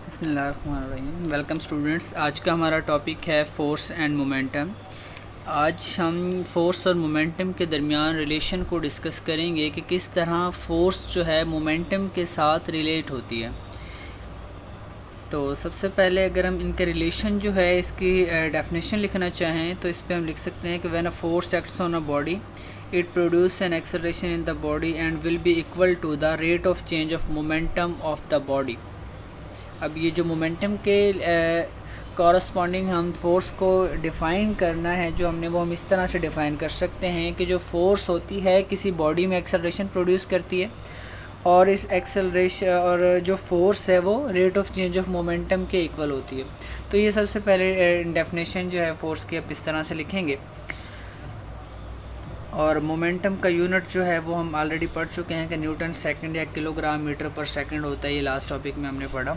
बिस्मिल्लाहिर्रहमानिर्रहीम। Welcome students. आज का हमारा टॉपिक है फ़ोर्स एंड मोमेंटम। आज हम फ़ोर्स और मोमेंटम के दरमियान रिलेशन को डिस्कस करेंगे कि किस तरह फ़ोर्स जो है मोमेंटम के साथ रिलेट होती है। तो सबसे पहले अगर हम इनके रिलेशन जो है इसकी डेफिनेशन लिखना चाहें तो इस पर हम लिख सकते हैं कि when a force acts on a body it produce an acceleration in the body and will be equal to the rate of change of momentum of the body. अब ये जो मोमेंटम के कॉरस्पॉन्डिंग हम फोर्स को define करना है जो हमने वो हम इस तरह से डिफ़ाइन कर सकते हैं कि जो फोर्स होती है किसी बॉडी में एक्सेलरेशन प्रोड्यूस करती है और इस एक्सेलरेशन और जो फोर्स है वो rate of change of momentum के इक्वल होती है। तो ये सबसे पहले डेफिनेशन जो है फोर्स की आप इस तरह से लिखेंगे। और मोमेंटम का यूनिट जो है वो हम ऑलरेडी पढ़ चुके हैं कि न्यूटन सेकंड या किलोग्राम मीटर पर सेकंड होता है, ये लास्ट टॉपिक में हमने पढ़ा।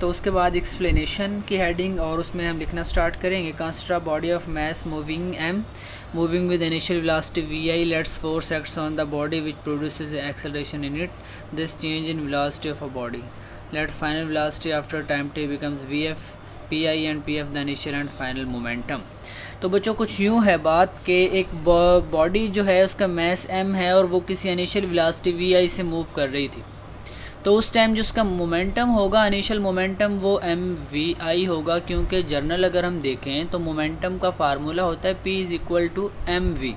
तो उसके बाद एक्सप्लेनेशन की हेडिंग और उसमें हम लिखना स्टार्ट करेंगे। Consider body of mass moving M moving with initial velocity V I let's force acts on the body which produces acceleration in it this change in velocity of a body let final velocity after time T becomes V F P I and P F the initial and final momentum. तो बच्चों कुछ यूँ है बात कि एक body जो है उसका मास m है और वो किसी इनिशियल वेलोसिटी वी आई से मूव कर रही थी। तो उस टाइम जो उसका मोमेंटम होगा इनिशियल मोमेंटम वो एम वी आई होगा, क्योंकि जर्नल अगर हम देखें तो मोमेंटम का फार्मूला होता है P is equal to M V.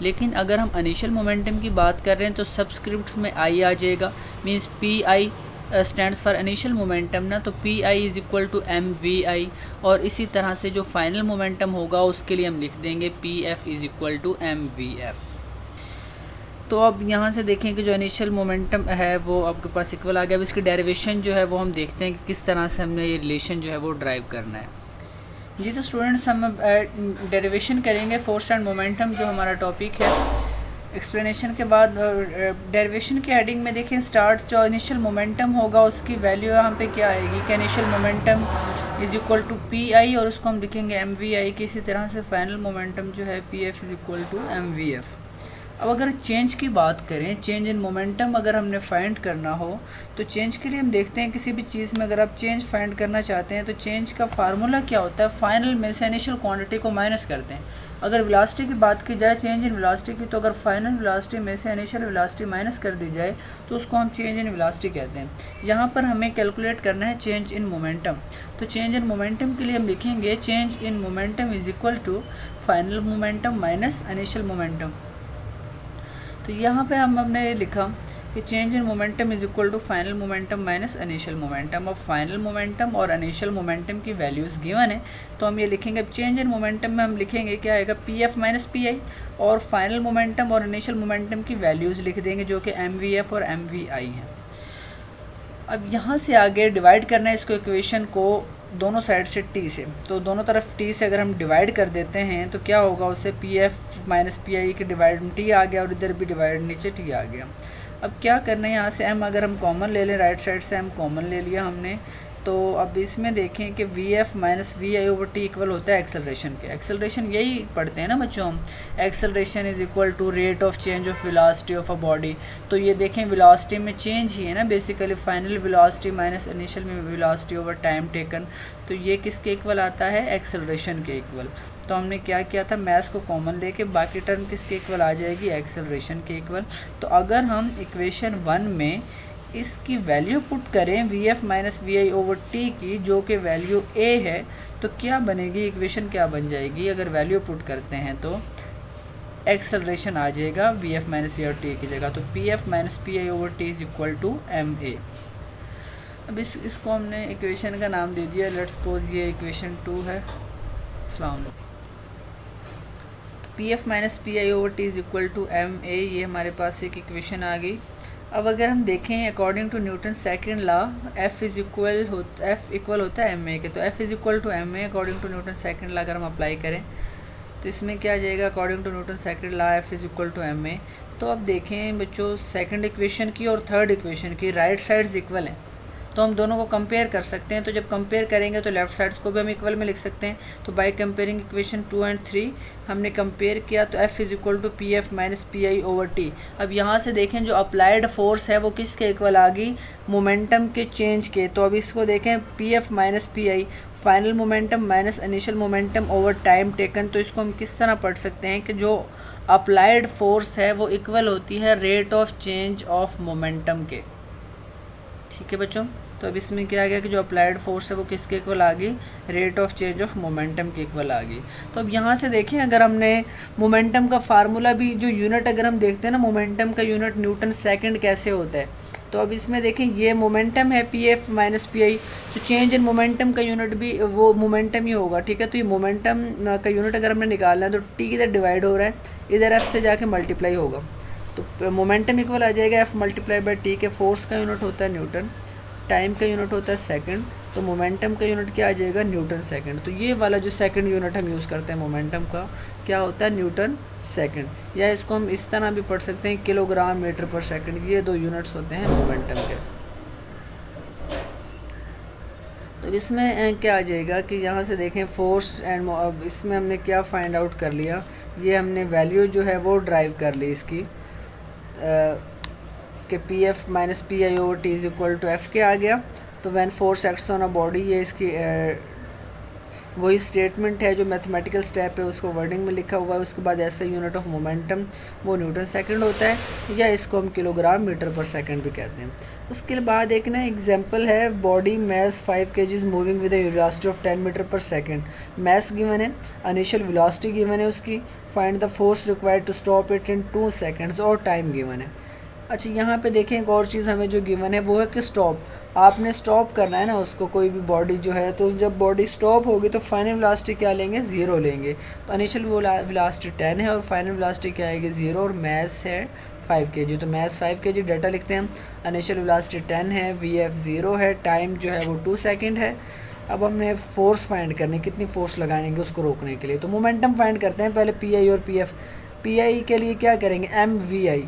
लेकिन अगर हम इनिशियल मोमेंटम की बात कर रहे हैं तो सबस्क्रिप्ट में आई आ जाएगा, means P I stands for initial momentum ना, तो P I is equal to M V I. और इसी तरह से जो फाइनल मोमेंटम होगा उसके लिए हम लिख देंगे P F is equal to M V F. तो अब यहाँ से देखें कि जो इनिशियल मोमेंटम है वो आपके पास इक्वल आ गया। अब इसकी डेरिवेशन जो है वो हम देखते हैं कि किस तरह से हमने ये रिलेशन जो है वो ड्राइव करना है। जी तो स्टूडेंट्स हम डेरिवेशन करेंगे फोर्स एंड मोमेंटम जो हमारा टॉपिक है। एक्सप्लेनेशन के बाद डेरिवेशन की हेडिंग में देखें स्टार्ट जो इनिशियल मोमेंटम होगा उसकी वैल्यू यहाँ पे क्या आएगी कि initial momentum is equal to P I और उसको हम लिखेंगे एम वी आई की। इसी तरह से फाइनल मोमेंटम जो है P F is equal to M V F. अब अगर चेंज की बात करें, चेंज इन मोमेंटम अगर हमने फाइंड करना हो तो चेंज के लिए हम देखते हैं किसी भी चीज़ में अगर आप चेंज फाइंड करना चाहते हैं तो चेंज का फार्मूला क्या होता है, फाइनल में से इनिशियल क्वांटिटी को माइनस करते हैं। अगर वेलोसिटी की बात की जाए चेंज इन वेलोसिटी की, तो अगर फाइनल वेलोसिटी में से इनिशियल वेलोसिटी माइनस कर दी जाए तो उसको हम चेंज इन वेलोसिटी कहते हैं। यहाँ पर हमें कैलकुलेट करना है चेंज इन मोमेंटम। तो चेंज इन मोमेंटम के लिए हम लिखेंगे change in momentum is equal to final momentum minus initial momentum. तो यहाँ पे हमने लिखा कि change in momentum is equal to final momentum minus initial momentum. अब फाइनल मोमेंटम और इनिशियल मोमेंटम की वैल्यूज़ गिवन है तो हम ये लिखेंगे। अब चेंज इन मोमेंटम में हम लिखेंगे क्या आएगा, P F minus P I, और फाइनल मोमेंटम और इनिशियल मोमेंटम की वैल्यूज़ लिख देंगे जो कि एम वी एफ और एम वी आई हैं। अब यहाँ से आगे डिवाइड करना है इसको, इक्वेशन को दोनों साइड से टी से, तो दोनों तरफ टी से अगर हम डिवाइड कर देते हैं तो क्या होगा, उससे पी एफ माइनस पी आई के डिवाइड टी आ गया और इधर भी डिवाइड नीचे टी आ गया। अब क्या करना है, यहाँ से एम अगर हम कॉमन ले लें, राइट साइड से एम कॉमन ले लिया हमने, तो अब इसमें देखें कि V F minus V I over T equal होता है एक्सेलरेशन के। एक्सेलरेशन यही पढ़ते हैं ना बच्चों हम, acceleration is equal to rate of change of velocity of a body. तो ये देखें वेलोसिटी में चेंज ही है ना basically, final velocity minus initial velocity over time taken. तो ये किसके इक्वल आता है, एक्सेलरेशन के इक्वल। तो हमने क्या किया था, मैथ्स को कॉमन लेके बाकी टर्म किसके इक्वल आ जाएगी, एक्सेलरेशन के इक्वल। तो अगर हम इक्वेशन 1 में इसकी वैल्यू पुट करें V F minus V I over T की, जो कि वैल्यू ए है, तो क्या बनेगी, इक्वेशन क्या बन जाएगी, अगर वैल्यू पुट करते हैं तो एक्सेलरेशन आ जाएगा V F minus V I T की जगह। तो P F minus P I over T is equal to M A. अब इसको हमने इक्वेशन का नाम दे दिया, लेट्स सपोज ये इक्वेशन 2 है। अस्सलाम P F minus P I over T is equal to M A, ये हमारे पास एक इक्वेशन आ गई। अब अगर हम देखें according to Newton second law F equal होता है एम ए के, तो F is equal to M A according to Newton second law अगर हम अप्लाई करें तो इसमें क्या आ जाएगा, according to Newton second law F is equal to M A. तो अब देखें बच्चों सेकंड इक्वेशन की और थर्ड इक्वेशन की राइट साइड्स इक्वल हैं, तो हम दोनों को कंपेयर कर सकते हैं। तो जब कंपेयर करेंगे तो लेफ्ट साइड्स को भी हम इक्वल में लिख सकते हैं। तो बाय कंपेयरिंग इक्वेशन 2 और 3 हमने कंपेयर किया तो F is equal to P F minus P I over T. अब यहाँ से देखें जो अप्लाइड फोर्स है वो किसके इक्वल आ गई, मोमेंटम के चेंज के। तो अब इसको देखें P F minus P I final momentum minus initial momentum over time taken. तो इसको हम किस तरह पढ़ सकते हैं कि जो अप्लाइड फोर्स है वो इक्वल होती है rate of change of momentum के। ठीक है बच्चों, तो अब इसमें क्या आ गया कि जो अप्लाइड फोर्स है वो किसके इक्वल आ गई, rate of change of momentum के इक्वल आ गई। तो अब यहाँ से देखें अगर हमने मोमेंटम का फार्मूला भी जो यूनिट अगर हम देखते हैं ना, मोमेंटम का यूनिट न्यूटन सेकंड कैसे होता है। तो अब इसमें देखें ये मोमेंटम है पी एफ माइनस पी आई, तो चेंज इन मोमेंटम का यूनिट भी वो मोमेंटम ही होगा। ठीक है, तो ये मोमेंटम का यूनिट अगर हमने निकालना है तो टी इधर डिवाइड हो रहा है, इधर एफ से जाके मल्टीप्लाई होगा, तो मोमेंटम इक्वल आ जाएगा एफ मल्टीप्लाई बाई टी के। फोर्स का यूनिट होता है न्यूटन, टाइम का यूनिट होता है सेकंड, तो मोमेंटम का यूनिट क्या आ जाएगा, न्यूटन सेकंड। तो ये वाला जो सेकंड यूनिट हम यूज़ करते हैं मोमेंटम का क्या होता है, न्यूटन सेकंड। या इसको हम इस तरह भी पढ़ सकते हैं किलोग्राम मीटर पर सेकंड। ये दो यूनिट्स होते हैं मोमेंटम के। तो इसमें क्या आ जाएगा कि यहाँ से देखें फोर्स एंड, अब इसमें हमने क्या फाइंड आउट कर लिया, ये हमने वैल्यू जो है वो ड्राइव कर ली इसकी कि P F minus P I over T is equal to F के आ गया। तो when force acts on a body, ये इसकी वही स्टेटमेंट है जो मैथमेटिकल स्टेप है उसको वर्डिंग में लिखा हुआ है। उसके बाद ऐसा यूनिट ऑफ मोमेंटम वो न्यूटन सेकंड होता है, या इसको हम किलोग्राम मीटर पर सेकंड भी कहते हैं। उसके बाद एक ना एग्जांपल है, body mass 5 kg moving with a velocity of 10 metre per second. Mass given है, इनिशियल वेलोसिटी गिवन है उसकी, find the force required to stop it in 2 seconds और टाइम गिवन है। अच्छा यहाँ पे देखें एक और चीज़ हमें जो गिवन है वो है कि स्टॉप, आपने स्टॉप करना है ना उसको, कोई भी बॉडी जो है, तो जब बॉडी स्टॉप होगी तो फाइनल वेलोसिटी क्या लेंगे, 0 लेंगे। तो इनिशियल वेलोसिटी 10 है और फाइनल वेलोसिटी क्या आएगी 0, और मैस है 5 kg। तो मैस 5 kg डाटा लिखते हैं हम, इनिशियल वेलोसिटी 10 है, वी एफ 0 है, टाइम जो है वो 2 सेकेंड है। अब हमने फोर्स फाइंड करनी, कितनी फोर्स लगाएंगे उसको रोकने के लिए। तो मोमेंटम फाइंड करते हैं पहले पी आई और पी एफ। पी आई के लिए क्या करेंगे, M V I,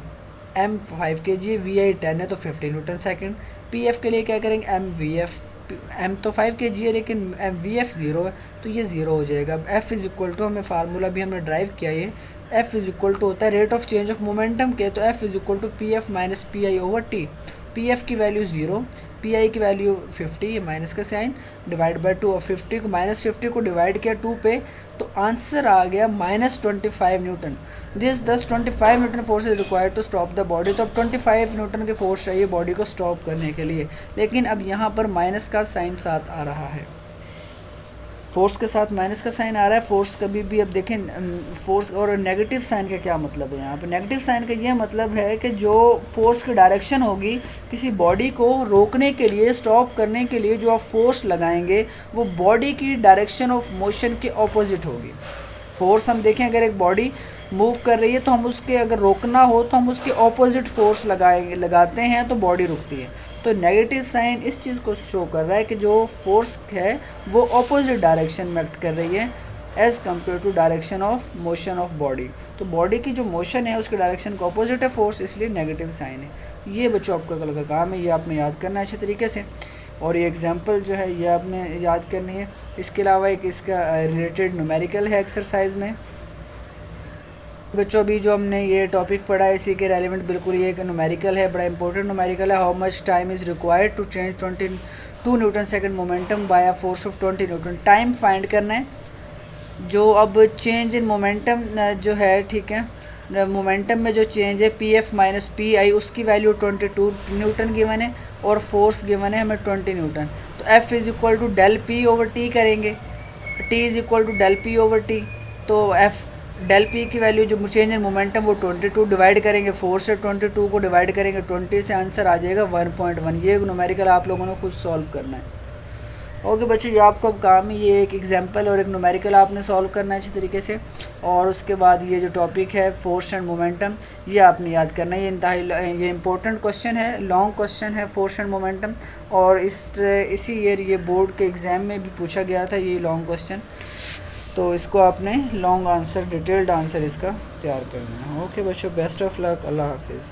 M 5 kg, V I 10 है तो 50 न्यूटन सेकंड। पी एफ के लिए क्या करेंगे, एम वी एफ, एम तो 5 kg है लेकिन एम वी एफ 0 है तो ये 0 हो जाएगा। अब एफ इज़ इक्वल टू, हमें फार्मूला भी हमने ड्राइव किया, ये एफ इज़ इक्वल टू होता है rate of change of momentum के। तो F is equal to P F minus P I over T. P F की वैल्यू 0, पी आई की वैल्यू 50, ये माइनस का साइन, डिवाइड बाई 2, और 50 को -50 को डिवाइड किया 2 पे, तो आंसर आ गया -25 newton. This 25 newton force is required to stop the body. तो अब 25 न्यूटन के फोर्स चाहिए बॉडी को स्टॉप करने के लिए, लेकिन अब यहाँ पर माइनस का साइन साथ आ रहा है, फोर्स के साथ माइनस का साइन आ रहा है। फोर्स कभी भी, अब देखें फोर्स और नेगेटिव साइन का क्या मतलब है यहाँ पर, नेगेटिव साइन का ये मतलब है कि जो फोर्स की डायरेक्शन होगी किसी बॉडी को रोकने के लिए, स्टॉप करने के लिए जो आप फोर्स लगाएंगे वो बॉडी की डायरेक्शन ऑफ मोशन के ऑपोजिट होगी। फोर्स हम देखें अगर एक बॉडी मूव कर रही है तो हम उसके, अगर रोकना हो तो हम उसके ऑपोजिट फोर्स लगाते हैं तो बॉडी रुकती है। तो नेगेटिव साइन इस चीज़ को शो कर रहा है कि जो फोर्स है वो ऑपोजिट डायरेक्शन में एक्ट कर रही है as compare to direction of motion of body. तो बॉडी की जो मोशन है उसके डायरेक्शन का ऑपोजिट है फोर्स, इसलिए नेगेटिव साइन है। ये बच्चों आपका कल का काम है, ये आपने याद करना है अच्छे तरीके से, और ये एग्जांपल जो है ये आपने याद करनी है। इसके अलावा एक इसका रिलेटेड न्यूमेरिकल है एक्सरसाइज में। बच्चों अभी जो हमने ये टॉपिक पढ़ा है इसी के रेलिवेंट बिल्कुल ये एक न्यूमेरिकल है, बड़ा इंपॉर्टेंट न्यूमेरिकल है। How much time is required to change 22 newton second momentum by a force of 20 newton. Time find करना है, जो अब चेंज इन मोमेंटम जो है, ठीक है, मोमेंटम में जो चेंज है पी एफ माइनस पी आई, उसकी वैल्यू 22 न्यूटन गिवन है और फोर्स गिवन है हमें 20 न्यूटन। तो F is equal to del P over T करेंगे, T is equal to del P over T. तो एफ डेल पी की वैल्यू जो चेंज इन मोमेंटम वो 22 डिवाइड करेंगे, 4 से 22 को डिवाइड करेंगे 20 से, आंसर आ जाएगा 1.1। ये एक न्यूमेरिकल आप लोगों ने खुद सॉल्व करना है। ओके बच्चों, ये आपको अब काम है, ये एक एग्जांपल और एक न्यूमेरिकल आपने सॉल्व करना है अच्छी तरीके से, और उसके बाद ये जो टॉपिक है फोर्स एंड मोमेंटम ये आपने याद करना है। ये इंपॉर्टेंट क्वेश्चन है, लॉन्ग क्वेश्चन है फोर्स एंड मोमेंटम, और इसी ईयर ये बोर्ड के एग्ज़ाम में भी पूछा गया था ये लॉन्ग क्वेश्चन। तो इसको आपने लॉन्ग आंसर, डिटेल्ड आंसर इसका तैयार करना है। ओके बच्चों, बेस्ट ऑफ लक, अल्लाह हाफिज़।